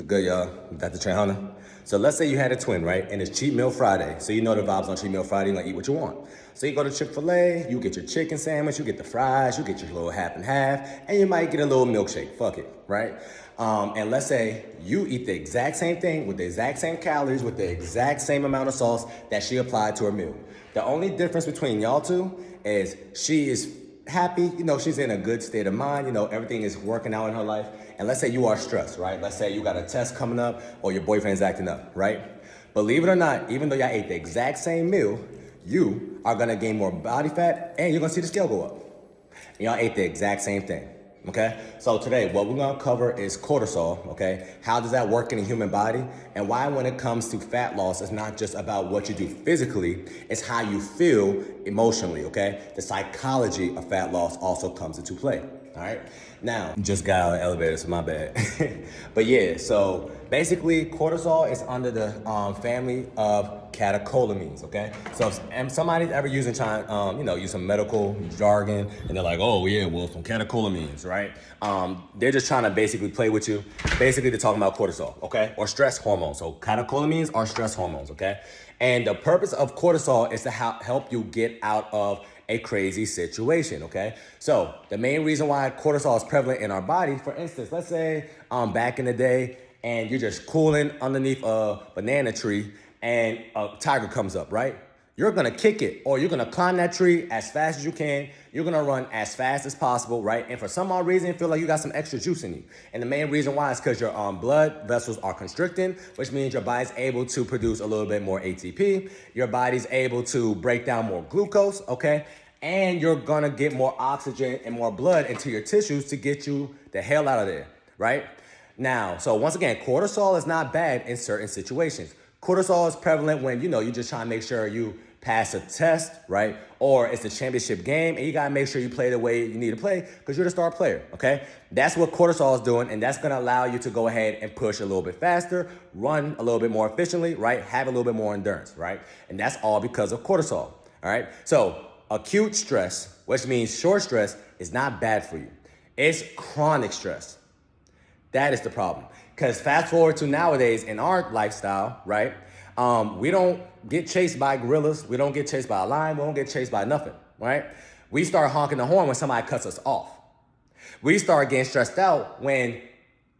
Good, y'all. Dr.Trehunna. So let's say you had a twin, right? And it's Cheat Meal Friday. So you know the vibes on Cheat Meal Friday. You're gonna eat what you want. So you go to Chick-fil-A, you get your chicken sandwich, you get the fries, you get your little half and half, and you might get a little milkshake. Fuck it, right? And let's say you eat the exact same thing with the exact same calories, with the exact same amount of sauce that she applied to her meal. The only difference between y'all two is she is happy, she's in a good state of mind, everything is working out in her life. And let's say you are stressed, right? Let's say you got a test coming up or your boyfriend's acting up, right? Believe it or not, even though y'all ate the exact same meal, you are gonna gain more body fat and you're gonna see the scale go up. And y'all ate the exact same thing, okay? So today, what we're gonna cover is cortisol, okay? How does that work in the human body? And why when it comes to fat loss, it's not just about what you do physically, it's how you feel emotionally, okay? The psychology of fat loss also comes into play, all right? Now, just got out of the elevator, so my bad. But yeah, so basically cortisol is under the family of catecholamines, okay? So if somebody's ever using use some medical jargon and they're like, oh yeah, well, some catecholamines, right? They're just trying to basically play with you. Basically, they're talking about cortisol, okay? Or stress hormones. So catecholamines are stress hormones, okay? And the purpose of cortisol is to help you get out of a crazy situation, okay? So the main reason why cortisol is prevalent in our body, for instance, let's say back in the day and you're just cooling underneath a banana tree and a tiger comes up, right? You're gonna kick it, or you're gonna climb that tree as fast as you can. You're gonna run as fast as possible, right? And for some odd reason, you feel like you got some extra juice in you. And the main reason why is because your blood vessels are constricting, which means your body's able to produce a little bit more ATP. Your body's able to break down more glucose, okay? And you're gonna get more oxygen and more blood into your tissues to get you the hell out of there, right? Now, so once again, cortisol is not bad in certain situations. Cortisol is prevalent when, you're just trying to make sure you pass a test, right? Or it's a championship game and you gotta make sure you play the way you need to play because you're the star player, okay? That's what cortisol is doing, and that's gonna allow you to go ahead and push a little bit faster, run a little bit more efficiently, right? Have a little bit more endurance, right? And that's all because of cortisol, all right? So acute stress, which means short stress, is not bad for you. It's chronic stress. That is the problem. Because fast forward to nowadays in our lifestyle, right? We don't get chased by gorillas. We don't get chased by a lion. We don't get chased by nothing, right? We start honking the horn when somebody cuts us off. We start getting stressed out when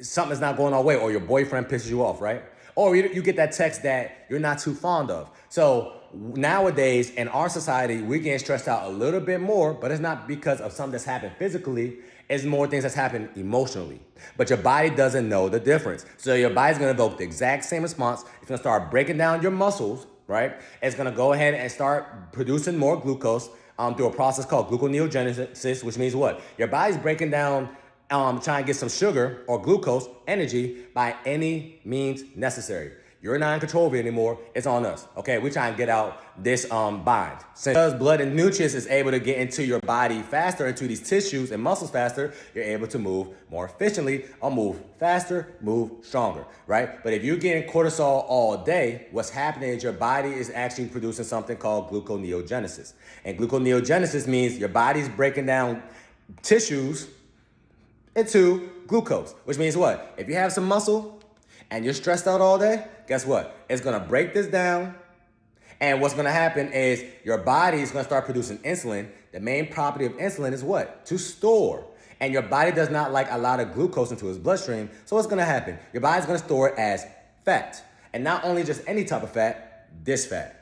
something's not going our way or your boyfriend pisses you off, right? Or you get that text that you're not too fond of. So nowadays in our society, we're getting stressed out a little bit more, but it's not because of something that's happened physically. It's more things that's happened emotionally. But your body doesn't know the difference. So your body's gonna evoke the exact same response. It's gonna start breaking down your muscles, right? It's gonna go ahead and start producing more glucose through a process called gluconeogenesis, which means what? Your body's breaking down, trying to get some sugar or glucose, energy, by any means necessary. You're not in control of it anymore. It's on us, okay? We're trying to get out this bind. Since blood and nutrients is able to get into your body faster, into these tissues and muscles faster, you're able to move more efficiently or move faster, move stronger, right? But if you're getting cortisol all day, what's happening is your body is actually producing something called gluconeogenesis. And gluconeogenesis means your body's breaking down tissues into glucose, which means what? If you have some muscle and you're stressed out all day, guess what? It's gonna break this down, and what's gonna happen is your body is gonna start producing insulin. The main property of insulin is what? To store. And your body does not like a lot of glucose into its bloodstream, so what's gonna happen? Your body's gonna store it as fat. And not only just any type of fat, this fat.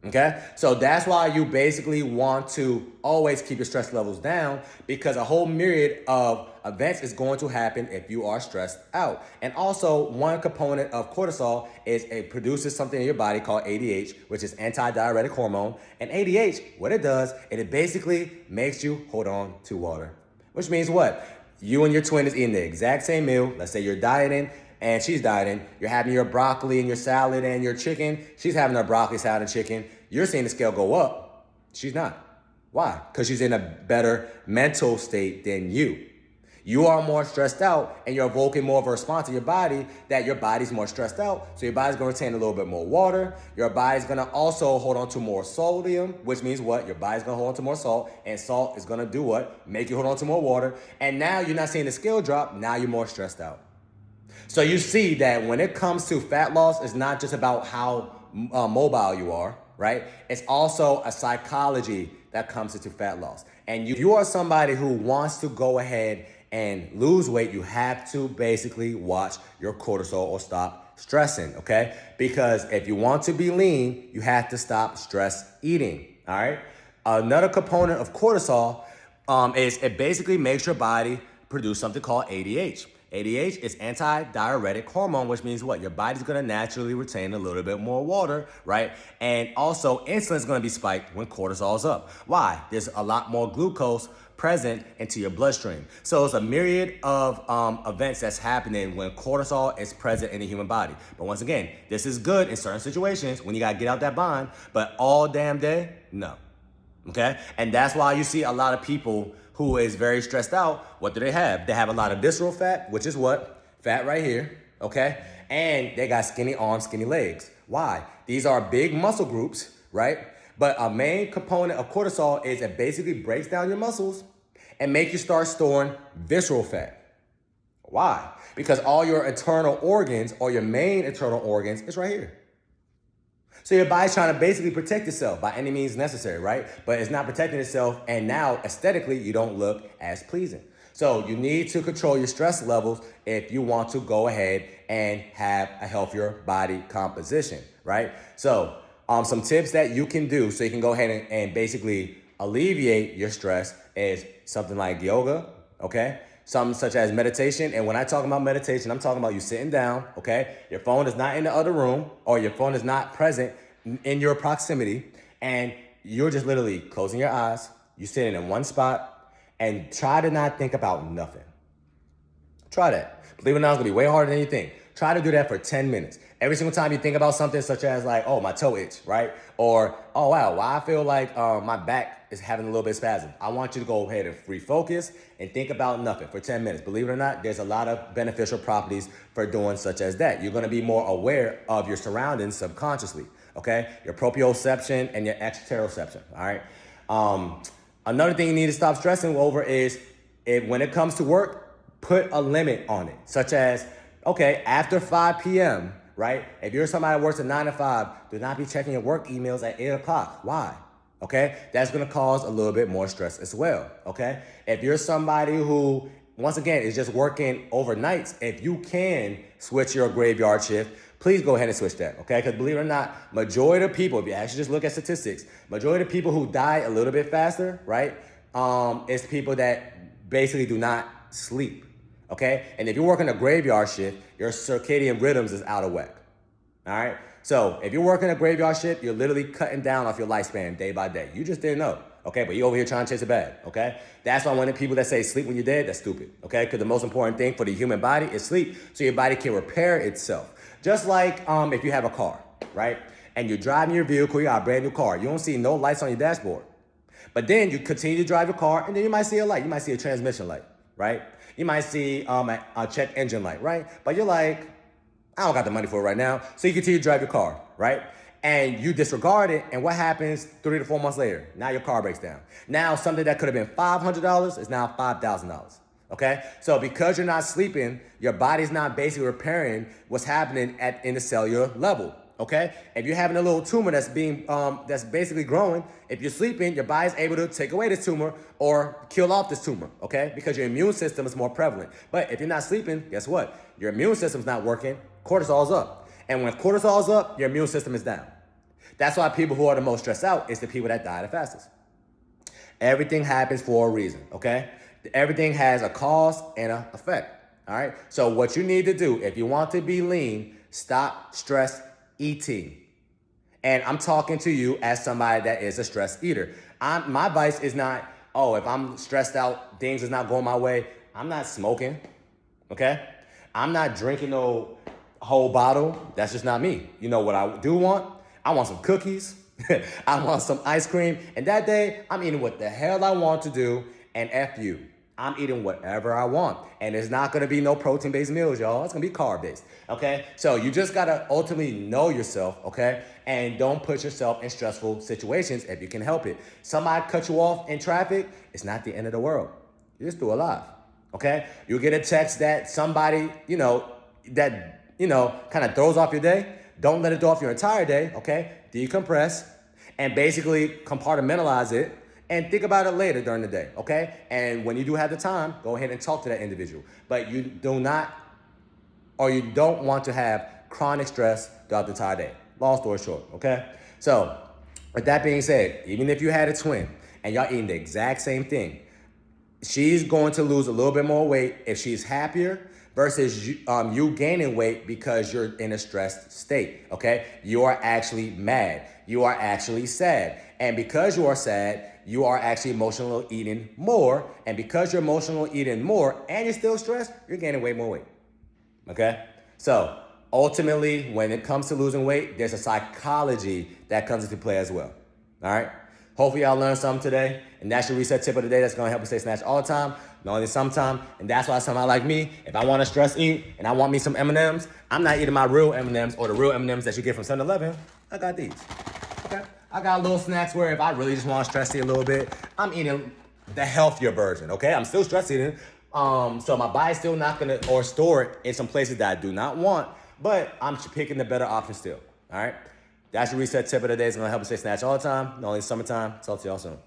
Okay? So that's why you basically want to always keep your stress levels down, because a whole myriad of events is going to happen if you are stressed out. And also, one component of cortisol is it produces something in your body called ADH, which is antidiuretic hormone. And ADH, what it does, it basically makes you hold on to water. Which means what? You and your twin is eating the exact same meal. Let's say you're dieting and she's dieting. You're having your broccoli and your salad and your chicken. She's having her broccoli, salad, and chicken. You're seeing the scale go up. She's not. Why? Because she's in a better mental state than you. You are more stressed out and you're evoking more of a response to your body that your body's more stressed out. So your body's gonna retain a little bit more water. Your body's gonna also hold on to more sodium, which means what? Your body's gonna hold on to more salt, and salt is gonna do what? Make you hold on to more water. And now you're not seeing the scale drop, now you're more stressed out. So you see that when it comes to fat loss, it's not just about how mobile you are, right? It's also a psychology that comes into fat loss. And you are somebody who wants to go ahead and lose weight, you have to basically watch your cortisol or stop stressing, okay? Because if you want to be lean, you have to stop stress eating, all right? Another component of cortisol is it basically makes your body produce something called ADH. ADH is anti-diuretic hormone, which means what? Your body's gonna naturally retain a little bit more water, right? And also, insulin's gonna be spiked when cortisol's up. Why? There's a lot more glucose present into your bloodstream. So it's a myriad of events that's happening when cortisol is present in the human body. But once again, this is good in certain situations when you gotta get out that bind, but all damn day, no. Okay? And that's why you see a lot of people who is very stressed out. What do they have? They have a lot of visceral fat, which is what? Fat right here, okay? And they got skinny arms, skinny legs. Why? These are big muscle groups, right? But a main component of cortisol is it basically breaks down your muscles and make you start storing visceral fat. Why? Because all your internal organs or your main internal organs is right here. So your body's trying to basically protect itself by any means necessary, right? But it's not protecting itself, and now aesthetically, you don't look as pleasing. So you need to control your stress levels if you want to go ahead and have a healthier body composition, right? So some tips that you can do so you can go ahead and basically alleviate your stress is something like yoga, okay? Something such as meditation. And when I talk about meditation, I'm talking about you sitting down, okay? Your phone is not in the other room, or your phone is not present in your proximity, and you're just literally closing your eyes, you're sitting in one spot, and try to not think about nothing. Try that. Believe it or not, it's gonna be way harder than you think. Try to do that for 10 minutes. Every single time you think about something such as like, oh, my toe itch, right? Or, oh, wow, I feel like my back is having a little bit of spasm. I want you to go ahead and refocus and think about nothing for 10 minutes. Believe it or not, there's a lot of beneficial properties for doing such as that. You're gonna be more aware of your surroundings subconsciously, okay? Your proprioception and your exteroception, all right? Another thing you need to stop stressing over is when it comes to work, put a limit on it, such as, okay, after 5 p.m., right? If you're somebody that works at 9 to 5, do not be checking your work emails at 8 o'clock. Why? Okay? That's gonna cause a little bit more stress as well, okay? If you're somebody who, once again, is just working overnights, if you can switch your graveyard shift, please go ahead and switch that, okay? Because believe it or not, majority of people, if you actually just look at statistics, majority of people who die a little bit faster, right, is people that basically do not sleep. Okay? And if you're working a graveyard shift, your circadian rhythms is out of whack. All right? So if you're working a graveyard shift, you're literally cutting down off your lifespan day by day. You just didn't know. Okay? But you're over here trying to chase a bag. Okay? That's why when the people that say sleep when you're dead, that's stupid. Okay? Because the most important thing for the human body is sleep, so your body can repair itself. Just like if you have a car, right? And you're driving your vehicle, you got a brand new car. You don't see no lights on your dashboard. But then you continue to drive your car, and then you might see a light. You might see a transmission light, right? You might see a check engine light, right? But you're like, I don't got the money for it right now. So you continue to drive your car, right? And you disregard it, and what happens 3 to 4 months later? Now your car breaks down. Now something that could have been $500 is now $5,000, okay? So because you're not sleeping, your body's not basically repairing what's happening in the cellular level. Okay, if you're having a little tumor that's basically growing, if you're sleeping, your body's able to take away this tumor or kill off this tumor, okay? Because your immune system is more prevalent. But if you're not sleeping, guess what? Your immune system's not working, cortisol's up. And when cortisol's up, your immune system is down. That's why people who are the most stressed out is the people that die the fastest. Everything happens for a reason, okay? Everything has a cause and an effect, all right? So what you need to do, if you want to be lean, stop stress eating. And I'm talking to you as somebody that is a stress eater. My advice is not, oh, if I'm stressed out, things is not going my way, I'm not smoking, okay? I'm not drinking no whole bottle. That's just not me. You know what I do want? I want some cookies. I want some ice cream. And that day, I'm eating what the hell I want to do, and F you. I'm eating whatever I want. And it's not gonna be no protein-based meals, y'all. It's gonna be carb-based, okay? So you just gotta ultimately know yourself, okay? And don't put yourself in stressful situations if you can help it. Somebody cut you off in traffic, it's not the end of the world. You're still alive, okay? You'll get a text that somebody, that, kind of throws off your day, don't let it throw off your entire day, okay? Decompress and basically compartmentalize it and think about it later during the day, okay? And when you do have the time, go ahead and talk to that individual. But you don't want to have chronic stress throughout the entire day. Long story short, okay? So with that being said, even if you had a twin and y'all eating the exact same thing, she's going to lose a little bit more weight if she's happier versus you gaining weight because you're in a stressed state, okay? You are actually mad. You are actually sad. And because you are sad, you are actually emotional eating more. And because you're emotional eating more and you're still stressed, you're gaining way more weight, okay? So ultimately, when it comes to losing weight, there's a psychology that comes into play as well, all right? Hopefully y'all learned something today, and that's your reset tip of the day that's gonna help you stay snatched all the time, not only sometime, and that's why somebody like me, if I wanna stress eat and I want me some M&Ms, I'm not eating my real M&Ms or the real M&Ms that you get from 7-Eleven. I got these, okay? I got little snacks where if I really just wanna stress eat a little bit, I'm eating the healthier version, okay? I'm still stress eating, so my body's still not gonna, or store it in some places that I do not want, but I'm picking the better option still, all right? That's your reset tip of the day. It's going to help us stay snatched all the time, not only summertime. Talk to y'all soon.